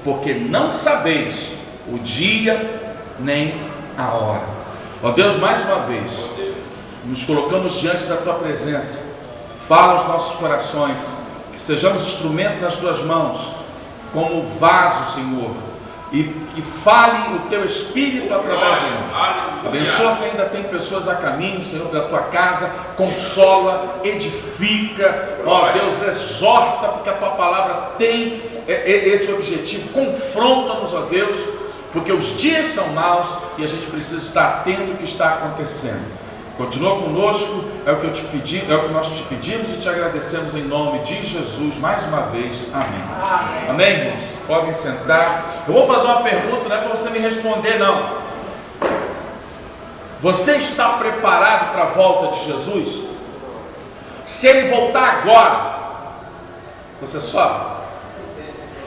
porque não sabeis o dia nem a hora. Ó Deus, mais uma vez, nos colocamos diante da Tua presença. Fala aos nossos corações, que sejamos instrumento nas Tuas mãos, como vaso, Senhor, e que fale o Teu Espírito através de nós. Abençoa se ainda tem pessoas a caminho, Senhor, da Tua casa, consola, edifica, ó Deus, exorta, porque a Tua palavra tem esse objetivo, confronta-nos, ó Deus, porque os dias são maus e a gente precisa estar atento ao que está acontecendo. Continua conosco, é o que eu te pedi, é o que nós te pedimos e te agradecemos em nome de Jesus mais uma vez. Amém. Amém, amém, irmãos? Podem sentar. Eu vou fazer uma pergunta, não é para você me responder, não. Você está preparado para a volta de Jesus? Se ele voltar agora, você sobe?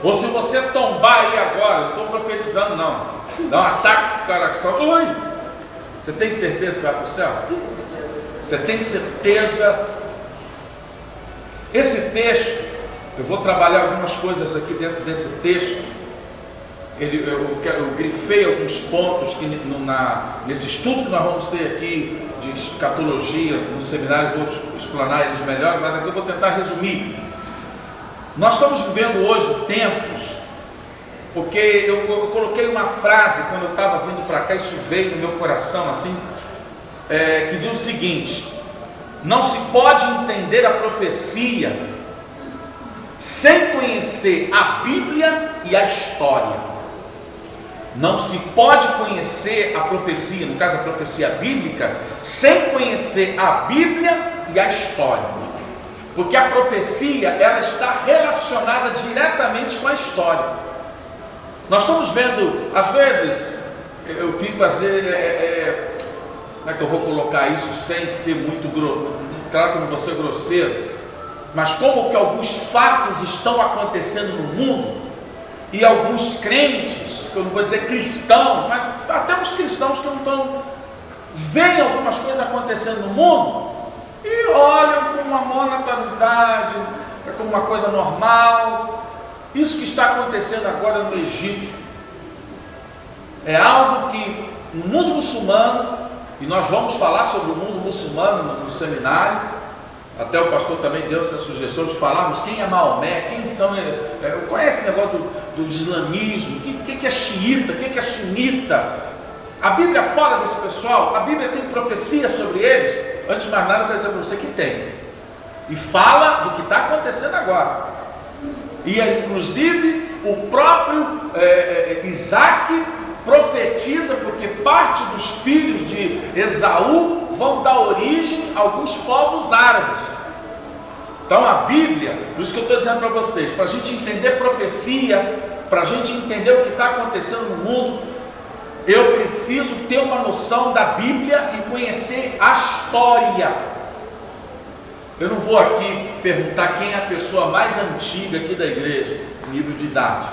Ou se você tombar aí agora, não estou profetizando não, dá um ataque no coração, oi! Você tem certeza que vai para o céu? Você tem certeza? Esse texto, eu vou trabalhar algumas coisas aqui dentro desse texto. Eu grifei alguns pontos que nesse estudo que nós vamos ter aqui de escatologia no seminário, vou explanar eles melhor, mas aqui eu vou tentar resumir. Nós estamos vivendo hoje tempos, porque eu coloquei uma frase quando eu estava vindo para cá, isso veio no meu coração assim, que diz o seguinte: não se pode entender a profecia sem conhecer a Bíblia e a história. Não se pode conhecer a profecia, no caso a profecia bíblica, sem conhecer a Bíblia e a história. Porque a profecia, ela está relacionada diretamente com a história. Nós estamos vendo, às vezes, eu fico assim, como é que eu vou colocar isso sem ser muito grosso? Claro que eu não vou ser grosseiro, mas como que alguns fatos estão acontecendo no mundo, e alguns crentes, que eu não vou dizer cristãos, mas até os cristãos que não estão, veem algumas coisas acontecendo no mundo, e olham com uma maior naturalidade, como uma coisa normal. Isso que está acontecendo agora no Egito é algo que no mundo muçulmano, e nós vamos falar sobre o mundo muçulmano no seminário, até o pastor também deu essa sugestão de falarmos quem é Maomé, quem são, conhece o negócio do islamismo, o que é xiita, o que é sunita. A Bíblia fala desse pessoal, a Bíblia tem profecia sobre eles. Antes de mais nada, eu quero dizer para você que tem, e fala do que está acontecendo agora. E inclusive o próprio Isaac profetiza, porque parte dos filhos de Esaú vão dar origem a alguns povos árabes. Então a Bíblia, por isso que eu estou dizendo para vocês, para a gente entender profecia, para a gente entender o que está acontecendo no mundo, eu preciso ter uma noção da Bíblia e conhecer a história. Eu não vou aqui perguntar quem é a pessoa mais antiga aqui da igreja, nível de idade,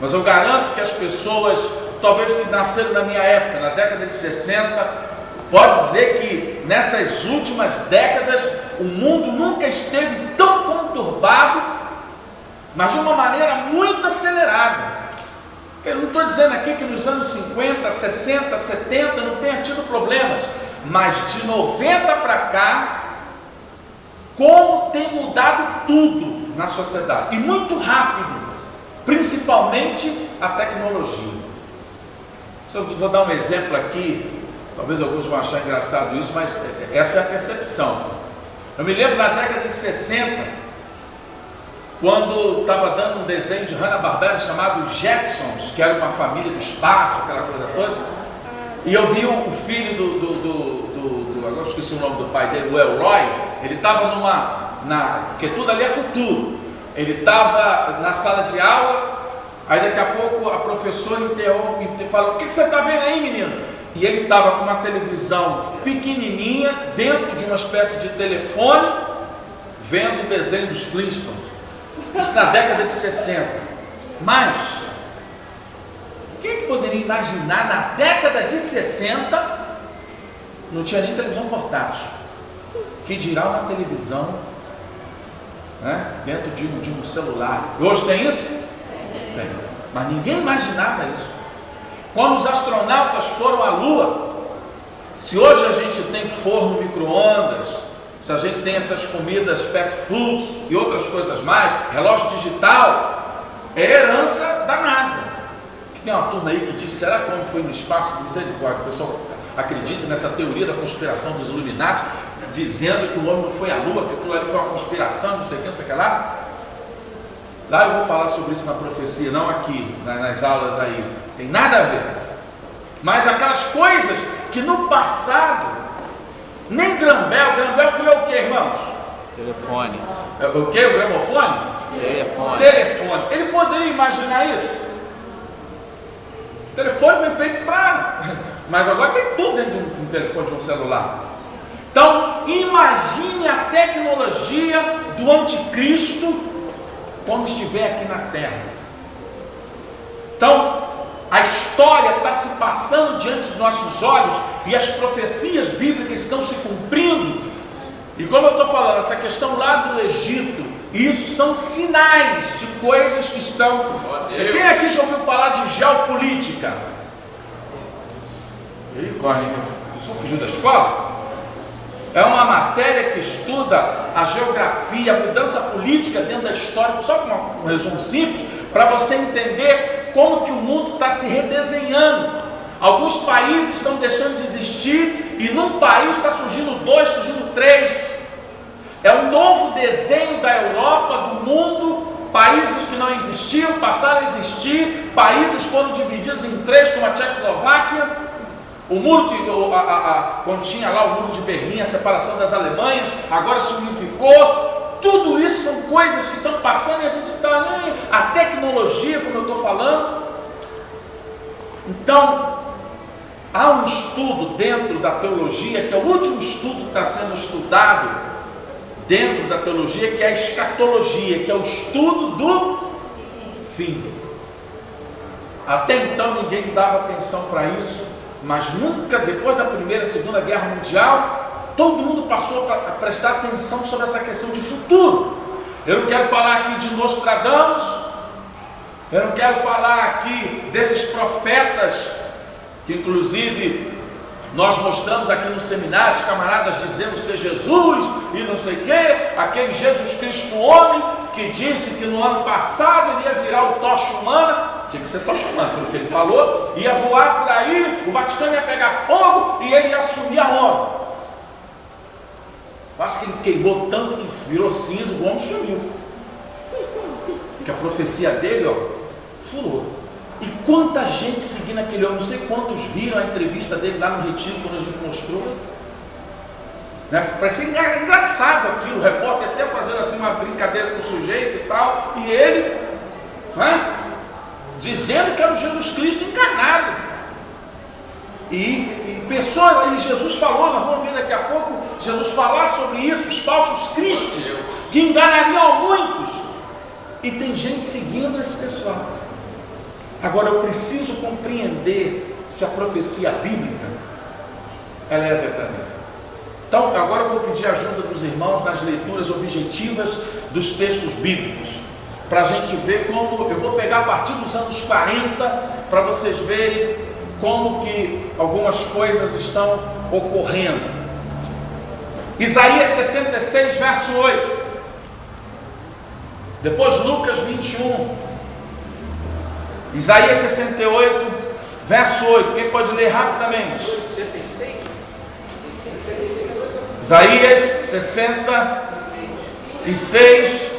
mas eu garanto que as pessoas, talvez que nasceram na minha época, na década de 60, pode dizer que nessas últimas décadas o mundo nunca esteve tão conturbado, mas de uma maneira muito acelerada. Eu não estou dizendo aqui que nos anos 50, 60, 70 não tenha tido problemas, mas de 90 para cá, como tem mudado tudo na sociedade, e muito rápido, principalmente a tecnologia. Eu vou dar um exemplo aqui, talvez alguns vão achar engraçado isso, mas essa é a percepção. Eu me lembro na década de 60, quando estava dando um desenho de Hanna-Barbera chamado Jetsons, que era uma família do espaço, aquela coisa toda, e eu vi o filho agora esqueci o nome do pai dele, o Elroy, ele estava porque tudo ali é futuro, ele estava na sala de aula, aí daqui a pouco a professora interrompe e fala: o que você está vendo aí, menino? E ele estava com uma televisão pequenininha, dentro de uma espécie de telefone, vendo o desenho dos Flintstones. Isso na década de 60. Mas quem que poderia imaginar na década de 60 não tinha nem televisão portátil, que dirá uma televisão, né, dentro de um celular? Hoje tem isso? Tem. Mas ninguém imaginava isso. Quando os astronautas foram à Lua, se hoje a gente tem forno micro-ondas, se a gente tem essas comidas fast foods e outras coisas mais, relógio digital, é herança da NASA. Que tem uma turma aí que diz, será que o homem foi no espaço? Misericórdia, o pessoal acredita nessa teoria da conspiração dos Illuminati, dizendo que o homem não foi à Lua, que aquilo ali foi uma conspiração, não sei o que, não sei o que lá. Lá eu vou falar sobre isso na profecia, não aqui, nas aulas aí. Tem nada a ver. Mas aquelas coisas que no passado, nem Graham Bell criou o que, irmãos? Telefone. O que? O gramofone? Telefone. Ele poderia imaginar isso? O telefone foi feito para... Mas agora tem tudo dentro de um telefone, de um celular. Então, imagine a tecnologia do anticristo quando estiver aqui na Terra. Então, a história está se passando diante dos nossos olhos e as profecias bíblicas estão se cumprindo. E como eu estou falando, essa questão lá do Egito, isso são sinais de coisas que estão... Quem aqui já ouviu falar de geopolítica? Ih, Corne, só fugiu da escola? É uma matéria que estuda a geografia, a mudança política dentro da história, só com um resumo simples, para você entender como que o mundo está se redesenhando. Alguns países estão deixando de existir e num país está surgindo 2, surgindo 3. É um novo desenho da Europa, do mundo. Países que não existiam passaram a existir, países foram divididos em 3, como a Tchecoslováquia. O muro quando tinha lá o muro de Berlim, a separação das Alemanhas, agora se unificou. Tudo isso são coisas que estão passando e a gente está nem a tecnologia, como eu estou falando. Então, há um estudo dentro da teologia, que é o último estudo que está sendo estudado dentro da teologia, que é a escatologia, que é o estudo do fim. Até então ninguém dava atenção para isso. Mas nunca, depois da Primeira e Segunda Guerra Mundial, todo mundo passou a prestar atenção sobre essa questão de futuro. Eu não quero falar aqui de Nostradamus, eu não quero falar aqui desses profetas, que inclusive nós mostramos aqui no seminário, os camaradas dizendo ser Jesus e não sei o que, aquele Jesus Cristo homem, que disse que no ano passado ele ia virar o tocha humana. Tinha que ser tocha humana, pelo que ele falou, ia voar por aí, o Vaticano ia pegar fogo e ele ia assumir a ONU. Acho que ele queimou tanto que virou cinza, o homem sumiu. Porque a profecia dele, furou. E quanta gente seguindo aquele homem, não sei quantos viram a entrevista dele lá no retiro, quando a gente mostrou. Né? Parecia engraçado aquilo, o repórter até fazendo assim uma brincadeira com o sujeito e tal, e ele, né? Dizendo que era o Jesus Cristo encarnado. E pessoas, e Jesus falou, nós vamos ver daqui a pouco, Jesus falar sobre isso, os falsos cristos, que enganariam a muitos. E tem gente seguindo esse pessoal. Agora eu preciso compreender se a profecia bíblica, ela é verdadeira. Então agora eu vou pedir a ajuda dos irmãos nas leituras objetivas dos textos bíblicos. Para a gente ver como, eu vou pegar a partir dos anos 40, para vocês verem como que algumas coisas estão ocorrendo. Isaías 66, verso 8. Depois Lucas 21. Isaías 68, verso 8. Quem pode ler rapidamente? Isaías 66.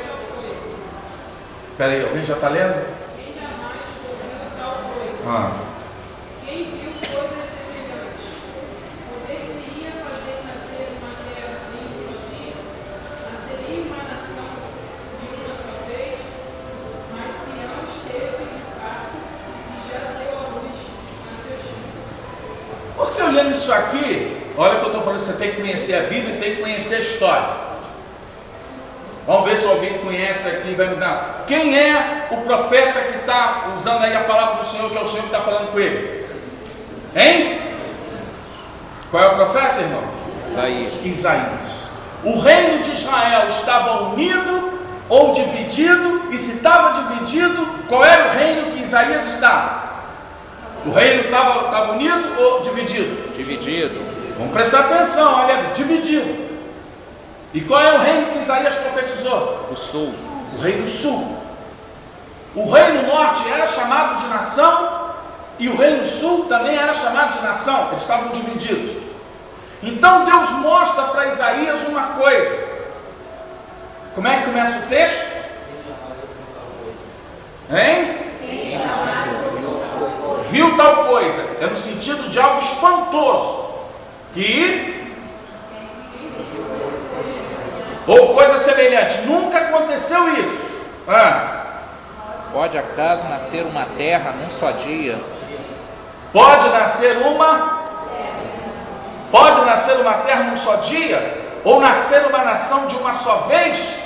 Espera aí, alguém já está lendo? Quem viu coisas semelhantes? Poderia fazer nascer uma terra em um dia? Nasceria uma nação de uma só vez? Mas Sião esteve de parto e já deu à luz a seus filhos. Você olhando isso aqui, olha o que eu estou falando, que você tem que conhecer a Bíblia e tem que conhecer a história. Vamos ver se alguém conhece aqui, vai me dar. Quem é o profeta que está usando aí a palavra do Senhor, que é o Senhor que está falando com ele? Hein? Qual é o profeta, irmão? Isaías. O reino de Israel estava unido ou dividido, e se estava dividido, qual era o reino que Isaías está? O reino estava unido ou dividido? Dividido. Vamos prestar atenção, olha, dividido. E qual é o reino que Isaías profetizou? O sul. O reino sul. O reino norte era chamado de nação e o reino sul também era chamado de nação. Eles estavam divididos. Então Deus mostra para Isaías uma coisa. Como é que começa o texto? Hein? Viu tal coisa. É no sentido de algo espantoso. Ou coisa semelhante. Nunca aconteceu isso. Pode acaso nascer uma terra num só dia? Pode nascer uma terra num só dia? Ou nascer uma nação de uma só vez?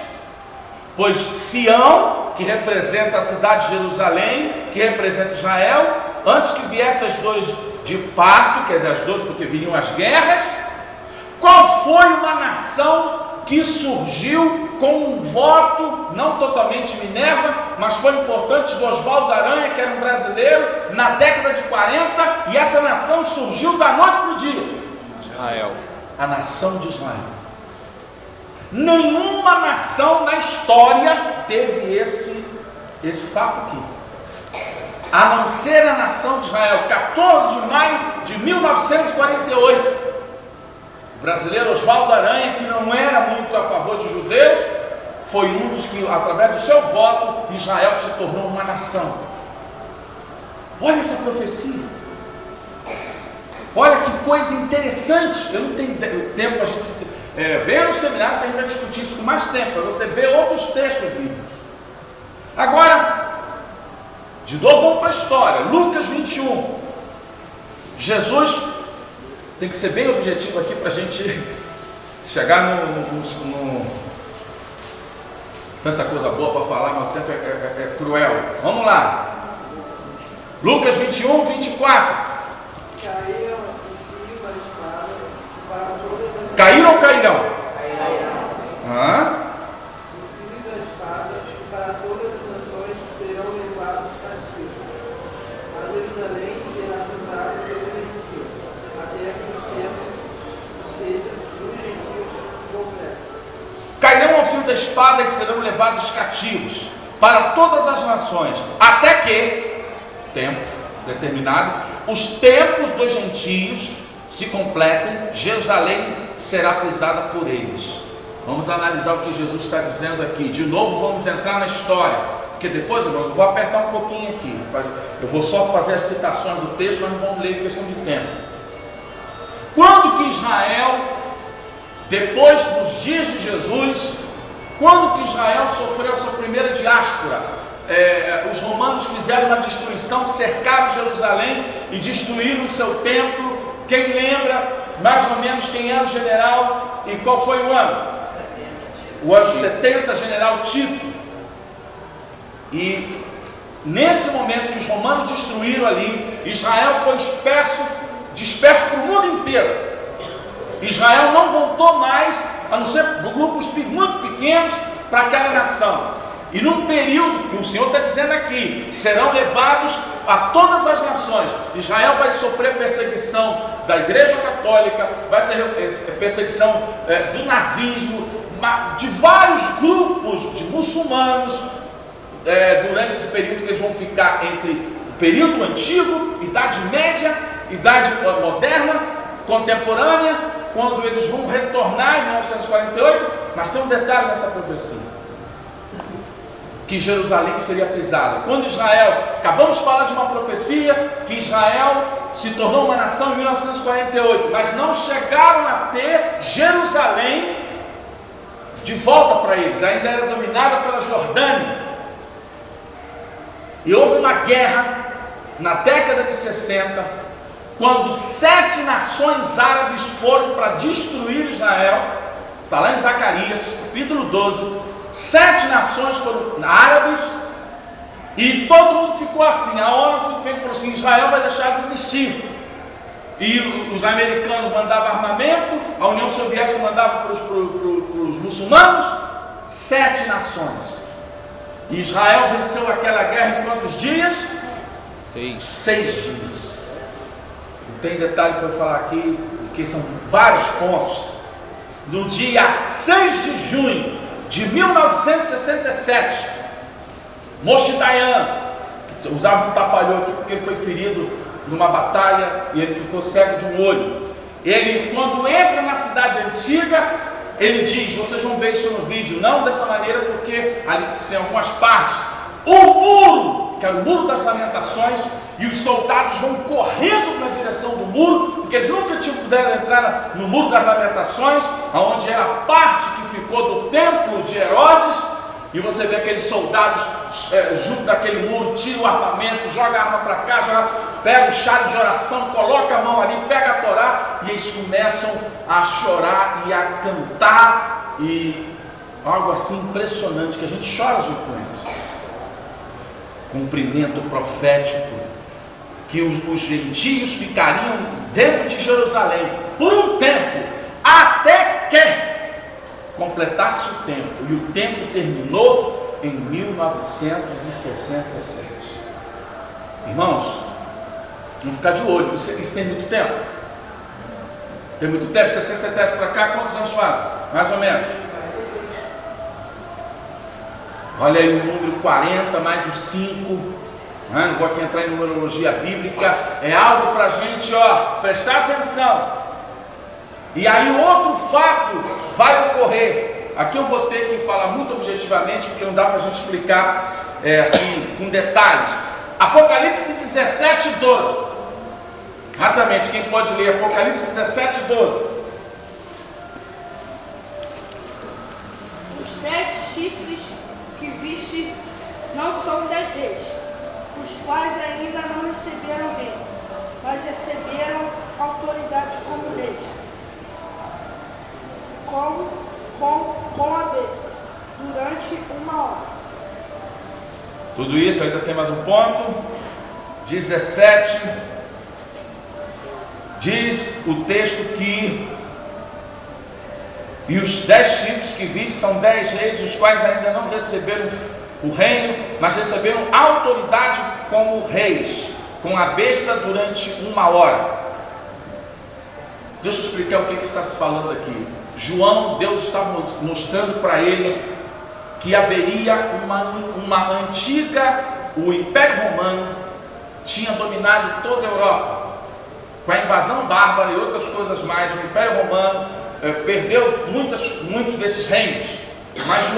Pois Sião, que representa a cidade de Jerusalém, que representa Israel, antes que viessem as dores de parto, quer dizer, as dores porque viriam as guerras, qual foi uma nação que surgiu com um voto, não totalmente Minerva, mas foi importante, do Oswaldo Aranha, que era um brasileiro, na década de 40, e essa nação surgiu da noite para o dia? Israel. A nação de Israel. Nenhuma nação na história teve esse papo aqui, a não ser a nação de Israel. 14 de maio de 1948, o brasileiro Oswaldo Aranha, que não era muito a favor de judeus, foi um dos que, através do seu voto, Israel se tornou uma nação. Olha essa profecia. Olha que coisa interessante. Eu não tenho tempo para a gente ver no seminário, que a gente vai discutir isso com mais tempo, para você ver outros textos bíblicos. Agora, de novo vamos para a história. Lucas 21. Jesus, tem que ser bem objetivo aqui para a gente chegar no tanta coisa boa para falar, mas o tempo é cruel. Vamos lá. Lucas 21, 24. Caíram ou cairão? Os filhos da espada para todas as nações serão levados cativos. A Jerusalém será pisada pelos gentios, até que os tempos sejam dos gentios completos. Cairão ao fio da espada e serão levados cativos para todas as nações, até que, tempo determinado, os tempos dos gentios se completem, Jerusalém será pisada por eles. Vamos analisar o que Jesus está dizendo aqui. De novo vamos entrar na história, porque depois, irmãos, eu vou apertar um pouquinho aqui. Eu vou só fazer as citações do texto, mas não vamos ler em questão de tempo. Quando que Israel, depois dos dias de Jesus, quando que Israel sofreu a sua primeira diáspora? Os romanos fizeram uma destruição, cercaram Jerusalém e destruíram o seu templo. Quem lembra mais ou menos quem era o general e qual foi o ano? O ano 70, general Tito. E nesse momento que os romanos destruíram ali, Israel foi disperso para o mundo inteiro. Israel não voltou mais, a não ser grupos muito pequenos, para aquela nação. E num período que o Senhor está dizendo aqui, serão levados a todas as nações. Israel vai sofrer perseguição da Igreja Católica, vai ser perseguição do nazismo, de vários grupos de muçulmanos, durante esse período que eles vão ficar entre o período antigo, Idade Média, Idade Moderna, Contemporânea, quando eles vão retornar em 1948. Mas tem um detalhe nessa profecia, que Jerusalém seria pisada. Quando Israel, acabamos de falar de uma profecia, que Israel se tornou uma nação em 1948, mas não chegaram a ter Jerusalém de volta para eles, ainda era dominada pela Jordânia. E houve uma guerra na década de 60, quando 7 nações árabes foram para destruir Israel. Está lá em Zacarias, capítulo 12. 7 nações foram árabes, e todo mundo ficou assim. A ONU simplesmente falou assim: Israel vai deixar de existir. E os americanos mandavam armamento, a União Soviética mandava para os muçulmanos. 7 nações. E Israel venceu aquela guerra em quantos dias? 6 dias. Tem detalhe para eu falar aqui, que são vários pontos. No dia 6 de junho de 1967, Moshe Dayan, que usava um tapalhão aqui porque ele foi ferido numa batalha e ele ficou cego de um olho. Ele, quando entra na cidade antiga, ele diz, vocês vão ver isso no vídeo, não dessa maneira porque ali tem algumas partes, o muro, que é o muro das lamentações, e os soldados vão correndo na direção do muro, porque eles nunca puderam entrar no muro das lamentações, onde era a parte que ficou do templo de Herodes, e você vê aqueles soldados junto daquele muro, tira o armamento, joga a arma para cá, pega o chale de oração, coloca a mão ali, pega a Torá, e eles começam a chorar e a cantar, e algo assim impressionante, que a gente chora junto com eles. Cumprimento profético, que os gentios ficariam dentro de Jerusalém por um tempo, até que completasse o tempo, e o tempo terminou em 1967. Irmãos, vamos ficar de olho, isso tem muito tempo? Tem muito tempo? 67 para cá, quantos anos faz? Mais ou menos. Olha aí o número 40 mais os 5. Não vou aqui entrar em numerologia bíblica. É algo para a gente prestar atenção. E aí outro fato vai ocorrer. Aqui eu vou ter que falar muito objetivamente, porque não dá para a gente explicar assim, com detalhes. Apocalipse 17, 12. Rapidamente, quem pode ler Apocalipse 17, 12? Os 10 chifres que viste não são 10 reis, os quais ainda não receberam rei, mas receberam autoridade como reis, com a besta, durante 1 hora. Tudo isso, ainda tem mais um ponto. 17, diz o texto que e os 10 chifres que vi são 10 reis, os quais ainda não receberam o reino, mas receberam autoridade como reis, com a besta durante 1 hora. Deixa eu explicar o que está se falando aqui. João, Deus está mostrando para ele que haveria uma antiga, o Império Romano tinha dominado toda a Europa, com a invasão bárbara e outras coisas mais. O Império Romano perdeu muitos desses reinos, mas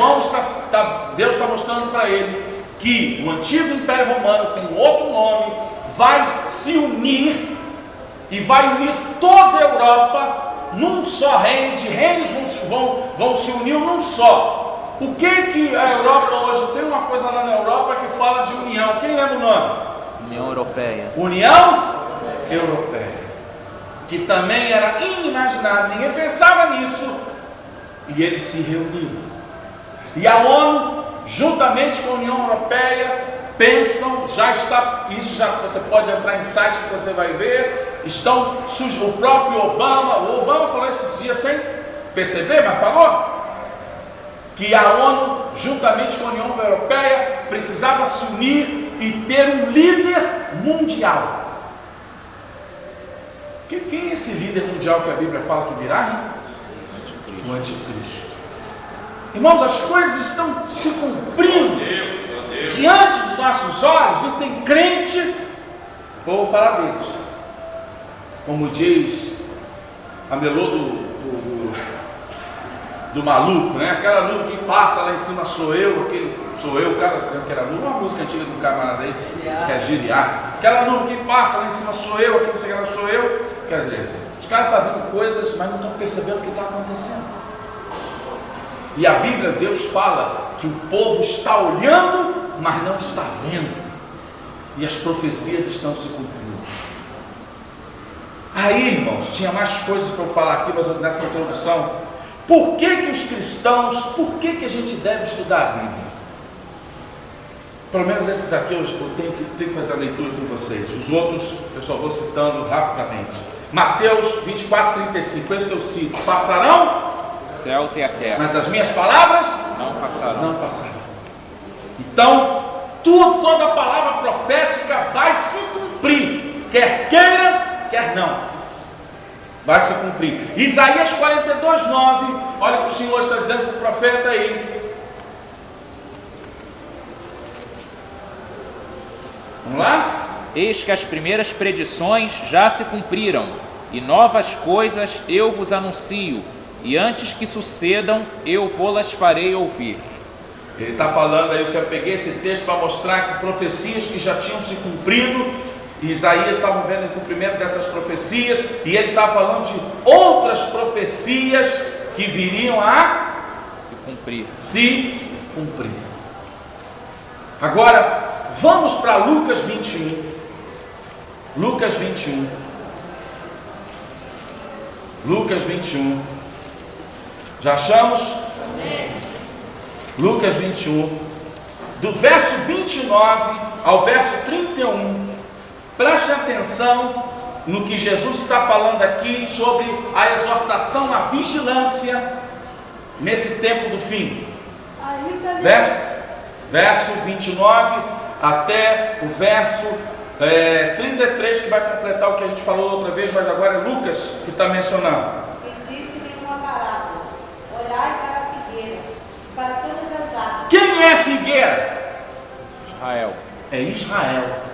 Deus está mostrando para ele que o antigo Império Romano, com outro nome, vai se unir e vai unir toda a Europa num só reino. De reinos vão se unir num só. O que a Europa hoje tem? Uma coisa lá na Europa que fala de união. Quem lembra o nome? União Europeia. União Europeia, que também era inimaginável, ninguém pensava nisso, e eles se reuniram. E a ONU, juntamente com a União Europeia, pensam, você pode entrar em site que você vai ver, o próprio Obama falou esses dias sem perceber, mas falou, que a ONU, juntamente com a União Europeia, precisava se unir e ter um líder mundial. Quem é esse líder mundial que a Bíblia fala que virá, hein? O Anticristo. Irmãos, as coisas estão se cumprindo diante dos nossos olhos, e tem crente, vou falar deles, como diz a melô do maluco, né? Aquela luz que passa lá em cima sou eu, aquela luz, uma música antiga do camarada aí, que é Giliar. Aquela luz que passa lá em cima sou eu, aqui não sei o que sou eu. Quer dizer, os caras estão vendo coisas, mas não estão percebendo o que está acontecendo. E a Bíblia, Deus fala que o povo está olhando, mas não está vendo. E as profecias estão se cumprindo. Aí, irmãos, tinha mais coisas para eu falar aqui, mas nessa introdução. Por que os cristãos, por que a gente deve estudar a Bíblia? Pelo menos esses aqui eu tenho que fazer a leitura com vocês. Os outros eu só vou citando rapidamente. Mateus 24, 35, esse eu cito. Passarão céus e a terra, mas as minhas palavras não passarão. Então, toda a palavra profética vai se quer queira, quer não, vai se cumprir. Isaías 42:9, olha o que o Senhor está dizendo para o profeta aí. Vamos lá? Eis que as primeiras predições já se cumpriram, e novas coisas eu vos anuncio, e antes que sucedam, eu vou-las farei ouvir. Ele está falando aí, eu peguei esse texto para mostrar que profecias que já tinham se cumprido, e Isaías estava vendo o cumprimento dessas profecias, e ele está falando de outras profecias que viriam a se cumprir. Agora, vamos para Lucas 21. Lucas 21. Lucas 21. Já achamos? Amém. Lucas 21. Do verso 29 ao verso 31. Preste atenção no que Jesus está falando aqui sobre a exortação à vigilância nesse tempo do fim. Verso 29 até o verso 33, que vai completar o que a gente falou outra vez, mas agora é Lucas que está mencionando. E disse-lhe uma parábola: olhai para a figueira, para todas as árvores. Quem é figueira? Israel. É Israel.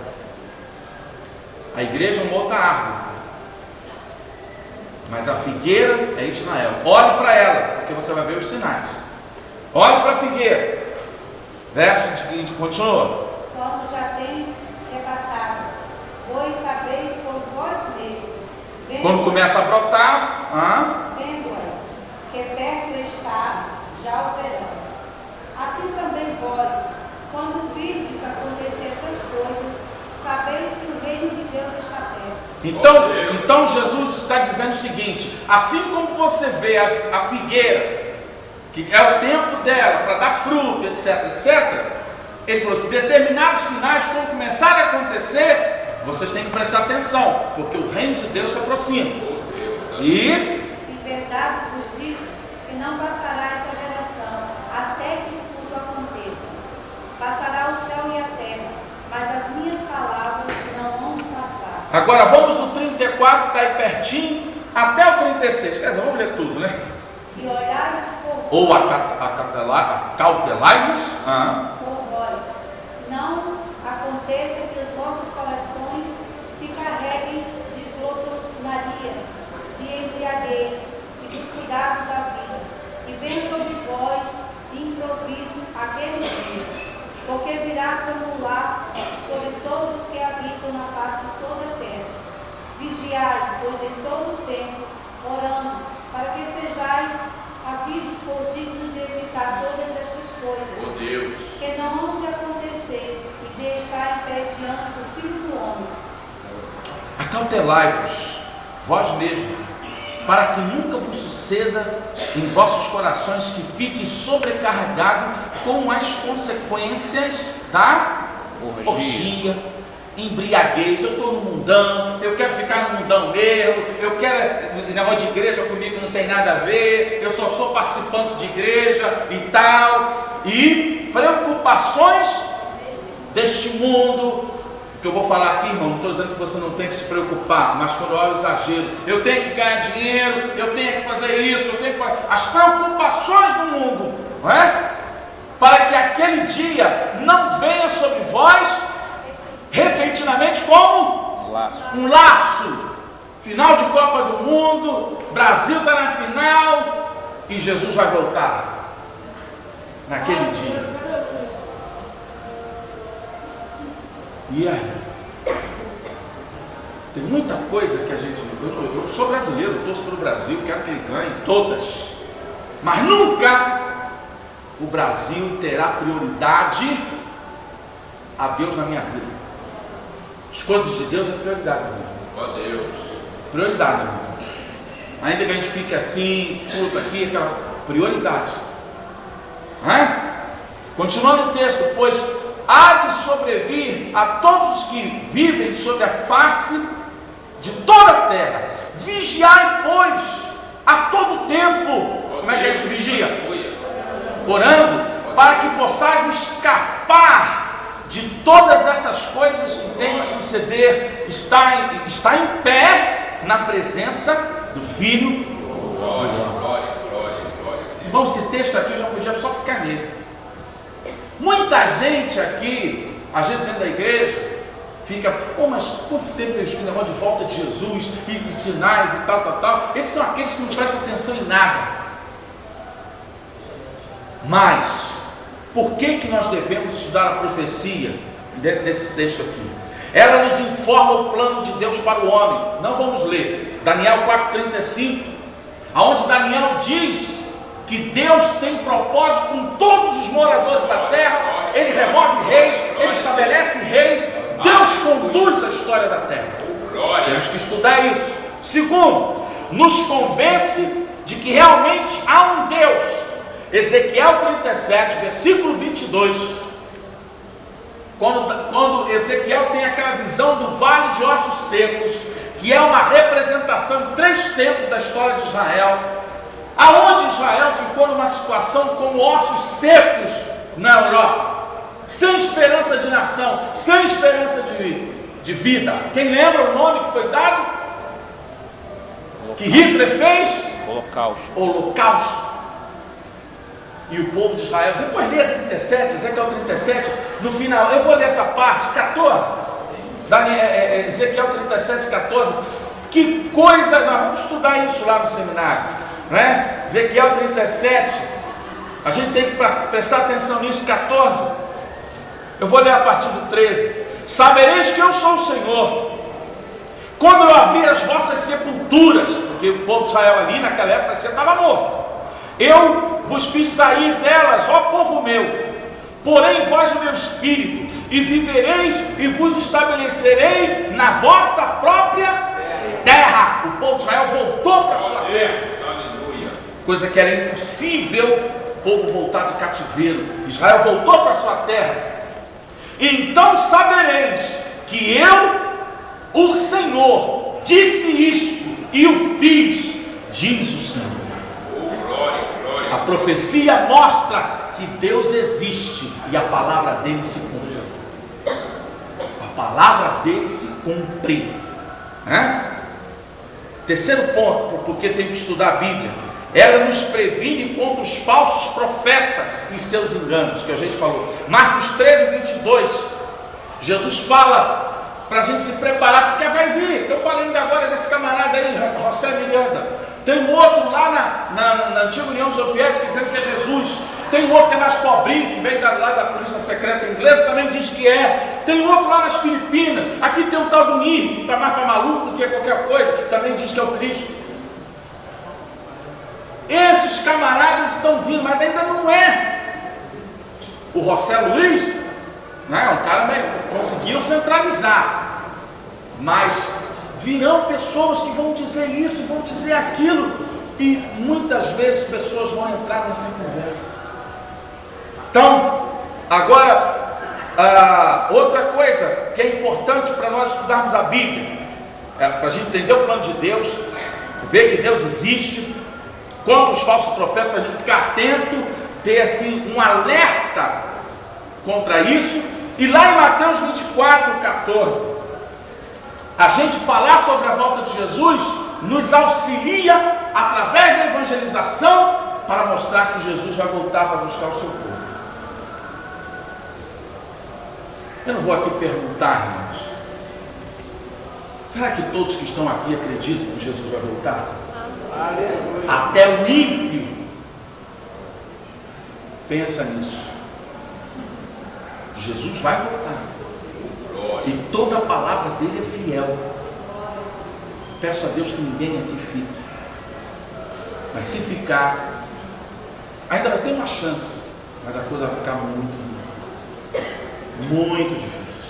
A igreja é uma outra árvore, mas a figueira é Israel. Olhe para ela, porque você vai ver os sinais. Olhe para a figueira. Verso seguinte, continua. Quando já tem repassado, pois sabeis por vós mesmos. Quando começa a brotar, Vendo-as, que perto está, já operando. Assim também vós, quando virdes acontecer estas coisas, sabeis que o reino de Deus está perto. Então Jesus está dizendo o seguinte: assim como você vê a figueira, que é o tempo dela para dar fruto, etc. Ele falou assim: determinados sinais, quando começarem a acontecer, vocês têm que prestar atenção, porque o reino de Deus se aproxima. Em verdade vos digo que não passará essa geração, até que tudo aconteça. Passará o céu e a terra, mas as minhas palavras não vão passar. Agora vamos do 34, está aí pertinho, até o 36. Quer dizer, vamos ler tudo, né? E olhai por Ou acautelai-vos. por vós. Não aconteça que os vossos corações se carreguem de glutonaria, de embriaguez e dos cuidados da vida, e venha sobre vós de improviso aquele dia, porque virá como um laço sobre todos os que habitam na face de toda a terra. Vigiai, pois em todo o tempo, orando, para que sejais havidos por dignos de evitar todas estas coisas, que não hão de acontecer e de estar em pé diante do Filho do Homem. Acautelai-vos, vós mesmos, para que nunca vos suceda em vossos corações que fiquem sobrecarregados com as consequências da orgia, embriaguez. Eu estou no mundão, eu quero ficar no mundão mesmo, eu quero, negócio de igreja comigo não tem nada a ver, eu só sou participante de igreja e tal, e preocupações deste mundo. Que eu vou falar aqui, irmão, não estou dizendo que você não tem que se preocupar, mas quando eu olho o exagero, eu tenho que ganhar dinheiro, eu tenho que fazer isso, eu tenho que fazer as preocupações do mundo, não é? Para que aquele dia não venha sobre vós repentinamente como um laço. Final de Copa do Mundo, Brasil está na final e Jesus vai voltar naquele dia. E aí? Tem muita coisa que a gente... Eu sou brasileiro, torço para o Brasil, quero que ele ganhe todas. Mas nunca o Brasil terá prioridade a Deus na minha vida. As coisas de Deus é prioridade, irmão. Deus. Prioridade, irmão. Ainda que a gente fique assim, escuta aqui, aquela prioridade. Continuando o texto, pois há de sobrevir a todos os que vivem sobre a face de toda a terra. Vigiai, pois, a todo tempo. Como é que a gente vigia? Orando, para que possais escapar de todas essas coisas que têm sucedido suceder, está em pé na presença do Filho. Glória. Irmão, esse texto aqui já podia só ficar nele. Muita gente aqui, às vezes dentro da igreja, fica, mas quanto tempo eu escuto negócio de volta de Jesus e sinais e tal. Esses são aqueles que não prestam atenção em nada. Mas, por que nós devemos estudar a profecia dentro desse texto aqui? Ela nos informa o plano de Deus para o homem. Não vamos ler. Daniel 4,35, aonde Daniel diz que Deus tem propósito com todos os moradores da terra. Ele remove reis, ele estabelece reis. Deus conduz a história da terra. Temos que estudar isso. Segundo, nos convence de que realmente há um Deus. Ezequiel 37, versículo 22. Quando Ezequiel tem aquela visão do vale de ossos secos, que é uma representação de 3 tempos da história de Israel, aonde Israel ficou numa situação como ossos secos na Europa, sem esperança de nação, sem esperança de vida. Quem lembra o nome que foi dado? Que Hitler fez? Holocausto. E o povo de Israel, depois lê 37, Ezequiel 37, no final, eu vou ler essa parte, 14, Ezequiel 37, 14, que coisa, nós vamos estudar isso lá no seminário, né? Ezequiel 37, a gente tem que prestar atenção nisso, 14, eu vou ler a partir do 13, sabereis que eu sou o Senhor, quando eu abrir as vossas sepulturas, porque o povo de Israel ali naquela época você estava morto, eu vos fiz sair delas, ó povo meu, porém vós o meu espírito, e vivereis e vos estabelecerei na vossa própria terra. O povo de Israel voltou para a sua terra, coisa que era impossível o povo voltar de cativeiro. Israel voltou para a sua terra. Então sabereis que eu, o Senhor, disse isto e o fiz, diz o Senhor. A profecia mostra que Deus existe e a palavra dele se cumpre. A palavra dele se cumpre. Terceiro ponto, porque tem que estudar a Bíblia. Ela nos previne contra os falsos profetas e seus enganos, que a gente falou. Marcos 13, 22. Jesus fala para a gente se preparar, porque vai vir. Eu falei ainda agora desse camarada aí, José Miranda. Tem um outro lá na antiga União Soviética dizendo que é Jesus. Tem um outro que é mais pobrinho, que vem lá da polícia secreta inglesa, também diz que é. Tem um outro lá nas Filipinas. Aqui tem um tal do Mir, que está mais para maluco do que qualquer coisa, que também diz que é o Cristo. Esses camaradas estão vindo, mas ainda não é. O José Luiz, né, um cara conseguiu centralizar, mas virão pessoas que vão dizer isso, vão dizer aquilo, e muitas vezes pessoas vão entrar nessa conversa. Então, agora, outra coisa que é importante para nós estudarmos a Bíblia, para a gente entender o plano de Deus, ver que Deus existe, contra os falsos profetas, para a gente ficar atento, ter assim um alerta contra isso. E lá em Mateus 24, 14, a gente falar sobre a volta de Jesus nos auxilia através da evangelização para mostrar que Jesus vai voltar para buscar o seu povo. Eu não vou aqui perguntar, irmãos, será que todos que estão aqui acreditam que Jesus vai voltar? Aleluia. Até o ímpio pensa nisso. Jesus vai voltar. E toda a palavra dele é fiel. Peço a Deus que ninguém aqui fique. Mas se ficar, ainda vai ter uma chance, mas a coisa vai ficar muito difícil.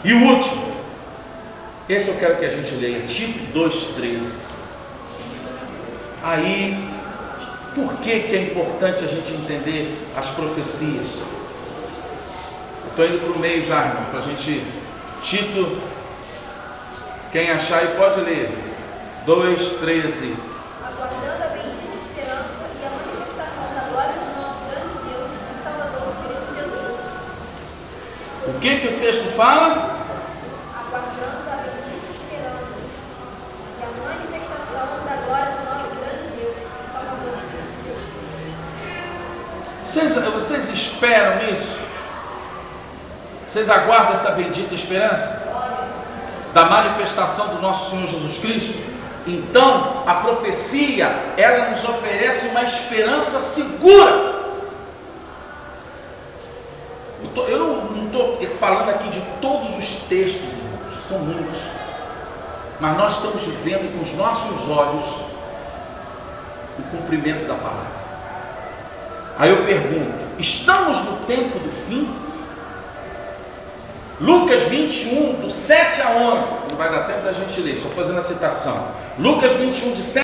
E o último, esse eu quero que a gente leia, Tito 2,13. Aí, por que é importante a gente entender as profecias? Estou indo para o meio já, irmão, para a gente. Tito, quem achar aí pode ler. 2,13. Aguardando a bendita esperança e a manifestação da glória do nosso grande Deus e Salvador, Cristo Jesus. O que o texto fala? Vocês esperam isso? Vocês aguardam essa bendita esperança? Da manifestação do nosso Senhor Jesus Cristo? Então, a profecia, ela nos oferece uma esperança segura. Eu não estou falando aqui de todos os textos, irmãos, são muitos. Mas nós estamos vivendo com os nossos olhos o cumprimento da palavra. Aí eu pergunto, estamos no tempo do fim? Lucas 21, do 7 a 11, não vai dar tempo da gente ler, só fazendo a citação. Lucas 21, de 7